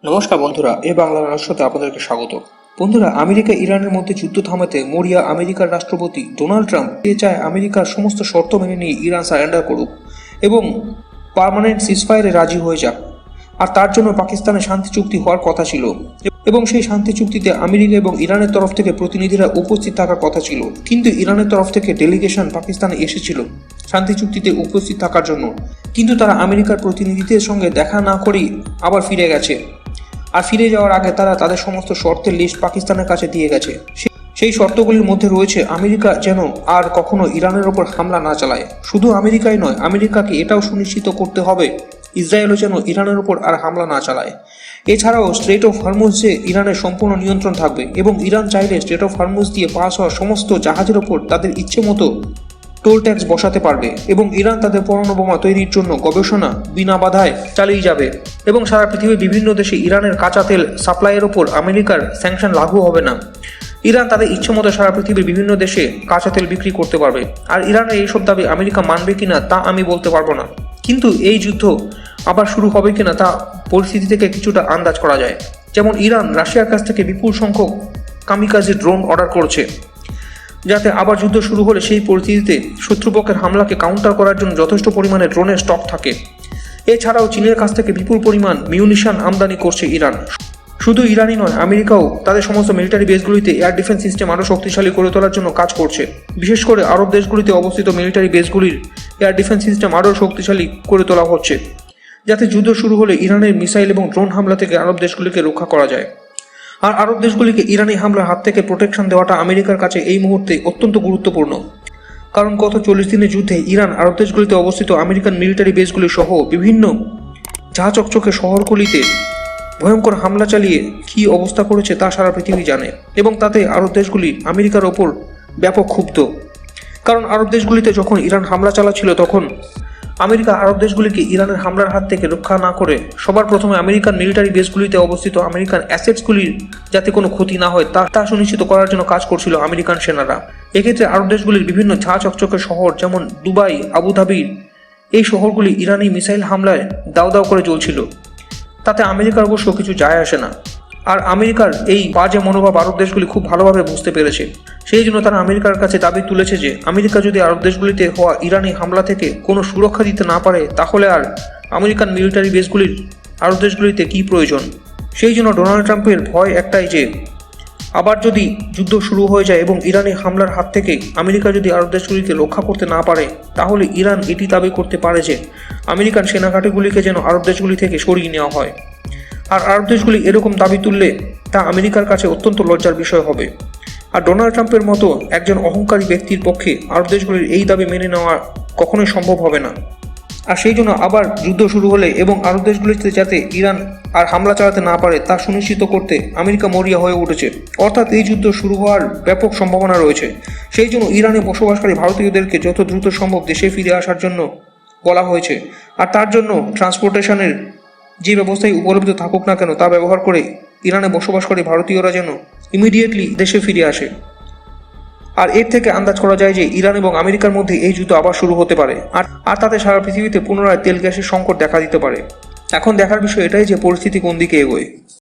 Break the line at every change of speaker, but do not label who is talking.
নমস্কার বন্ধুরা, এ বাংলা রহস্যতে আপনাদেরকে স্বাগত। বন্ধুরা, আমেরিকা ইরানের মধ্যে যুদ্ধ থামাতে মরিয়া আমেরিকার রাষ্ট্রপতি ডোনাল্ড ট্রাম্প চায় আমেরিকার সমস্ত শর্ত মেনে নিয়ে ইরান সারেন্ডার করুক এবং পার্মানেন্ট সিজফায়ারে রাজি হয়ে যাক। আর তার জন্য পাকিস্তানের শান্তি চুক্তি হওয়ার কথা ছিল এবং সেই শান্তি চুক্তিতে আমেরিকা এবং ইরানের তরফ থেকে প্রতিনিধিরা উপস্থিত থাকার কথা ছিল। কিন্তু ইরানের তরফ থেকে ডেলিগেশন পাকিস্তানে এসেছিল শান্তি চুক্তিতে উপস্থিত থাকার জন্য, কিন্তু তারা আমেরিকার প্রতিনিধিদের সঙ্গে দেখা না করেই আবার ফিরে গেছে। আর ফিরে যাওয়ার আগে তারা তাদের সমস্ত শর্তের লিস্ট পাকিস্তানের কাছে দিয়ে গেছে। সেই শর্তগুলির মধ্যে রয়েছে আমেরিকা যেন আর কখনো ইরানের ওপর হামলা না চালায়। শুধু আমেরিকাই নয়, আমেরিকাকে এটাও সুনিশ্চিত করতে হবে ইসরায়েলও যেন ইরানের ওপর আর হামলা না চালায়। এছাড়াও স্ট্রেট অফ হরমুজে ইরানের সম্পূর্ণ নিয়ন্ত্রণ থাকবে এবং ইরান চাইলে স্ট্রেট অফ হরমুজ দিয়ে পাস হওয়া সমস্ত জাহাজের ওপর তাদের ইচ্ছে মতো টোল ট্যাক্স বসাতে পারবে এবং ইরান তাদের পরমাণু বোমা তৈরির জন্য গবেষণা বিনা বাধায় চালিয়ে যাবে এবং সারা পৃথিবীর বিভিন্ন দেশে ইরানের কাঁচা তেল সাপ্লাইয়ের ওপর আমেরিকার স্যাংশন লাগু হবে না। ইরান তাদের ইচ্ছে মতো সারা পৃথিবীর বিভিন্ন দেশে কাঁচা তেল বিক্রি করতে পারবে। আর ইরানের এইসব দাবি আমেরিকা মানবে কিনা তা আমি বলতে পারবো না, কিন্তু এই যুদ্ধ আবার শুরু হবে কিনা তা পরিস্থিতি থেকে কিছুটা আন্দাজ করা যায়। যেমন ইরান রাশিয়ার কাছ থেকে বিপুল সংখ্যক কামিকাজি ড্রোন অর্ডার করছে, যাতে আবার যুদ্ধ শুরু হলে সেই পরিস্থিতিতে শত্রুপক্ষের হামলাকে কাউন্টার করার জন্য যথেষ্ট পরিমাণে ড্রোনের স্টক থাকে। এছাড়াও চীনের কাছ থেকে বিপুল পরিমাণ মিউনিশন আমদানি করছে ইরান। শুধু ইরানই নয়, আমেরিকাও তাদের সমস্ত মিলিটারি বেসগুলিতে এয়ার ডিফেন্স সিস্টেম আরও শক্তিশালী করে তোলার জন্য কাজ করছে। বিশেষ করে আরব দেশগুলিতে অবস্থিত মিলিটারি বেসগুলির এয়ার ডিফেন্স সিস্টেম আরও শক্তিশালী করে তোলা হচ্ছে, যাতে যুদ্ধ শুরু হলে ইরানের মিসাইল এবং ড্রোন হামলা থেকে আরব দেশগুলিকে রক্ষা করা যায়। আর আরব দেশগুলিকে ইরানি হামলার হাত থেকে প্রোটেকশন দেওয়াটা আমেরিকার কাছে এই মুহূর্তে অত্যন্ত গুরুত্বপূর্ণ, কারণ গত 40 দিনের যুদ্ধে ইরান আরব দেশগুলিতে অবস্থিত আমেরিকান মিলিটারি বেসগুলি সহ বিভিন্ন ঝাঁ চকচকে শহরগুলিতে ভয়ঙ্কর হামলা চালিয়ে কী অবস্থা করেছে তা সারা পৃথিবী জানে এবং তাতে আরব দেশগুলি আমেরিকার ওপর ব্যাপক ক্ষুব্ধ। কারণ আরব দেশগুলিতে যখন ইরান হামলা চালাচ্ছিল তখন আমেরিকা আরব দেশগুলিকে ইরানের হামলার হাত থেকে রক্ষা না করে সবার প্রথমে আমেরিকান মিলিটারি বেসগুলিতে অবস্থিত আমেরিকান অ্যাসেটসগুলির যাতে কোনো ক্ষতি না হয় তা সুনিশ্চিত করার জন্য কাজ করছিল আমেরিকান সেনারা। এক্ষেত্রে আরব দেশগুলির বিভিন্ন ঝাঁ চকচকে শহর যেমন দুবাই, আবুধাবি, এই শহরগুলি ইরানি মিসাইল হামলায় দাউ দাউ করে জ্বলছিল। তাতে আমেরিকার অবশ্য কিছু যায় আসে না। আর আমেরিকার এই বাজে মনোভাব আরব দেশগুলি খুব ভালোভাবে বুঝতে পেরেছে। সেই জন্য তারা আমেরিকার কাছে দাবি তুলেছে যে আমেরিকা যদি আরব দেশগুলিতে হওয়া ইরানি হামলা থেকে কোনো সুরক্ষা দিতে না পারে, তাহলে আর আমেরিকান মিলিটারি বেসগুলির আরব দেশগুলিতে কী প্রয়োজন। সেই জন্য ডোনাল্ড ট্রাম্পের ভয় একটাই যে আবার যদি যুদ্ধ শুরু হয়ে যায় এবং ইরানি হামলার হাত থেকে আমেরিকা যদি আরব দেশগুলিকে রক্ষা করতে না পারে, তাহলে ইরান এটি দাবি করতে পারে যে আমেরিকান সেনাঘাঁটিগুলিকে যেন আরব দেশগুলি থেকে সরিয়ে নেওয়া হয়। আর আরব দেশগুলি এরকম দাবি তুললে তা আমেরিকার কাছে অত্যন্ত লজ্জার বিষয় হবে। আর ডোনাল্ড ট্রাম্পের মতো একজন অহংকারী ব্যক্তির পক্ষে আরব দেশগুলির এই দাবি মেনে নেওয়া কখনোই সম্ভব হবে না। আর সেই জন্য আবার যুদ্ধ শুরু হলে এবং আরব দেশগুলিতে যাতে ইরান আর হামলা চালাতে না পারে তা সুনিশ্চিত করতে আমেরিকা মরিয়া হয়ে উঠেছে। অর্থাৎ এই যুদ্ধ শুরু হওয়ার ব্যাপক সম্ভাবনা রয়েছে। সেই জন্য ইরানে বসবাসকারী ভারতীয়দেরকে যত দ্রুত সম্ভব দেশে ফিরে আসার জন্য বলা হয়েছে। আর তার জন্য ট্রান্সপোর্টেশনের যে ব্যবস্থায় উপলব্ধ থাকুক না কেন তা ব্যবহার করে ইরানে বসবাসকারী ভারতীয়রা যেন ইমিডিয়েটলি দেশে ফিরে আসে। আর এর থেকে আন্দাজ করা যায় যে ইরান এবং আমেরিকার মধ্যে এই যুদ্ধ আবার শুরু হতে পারে আর তাতে সারা পৃথিবীতে পুনরায় তেল গ্যাসের সংকট দেখা দিতে পারে। এখন দেখার বিষয় এটাই যে পরিস্থিতি কোন দিকে এগোয়।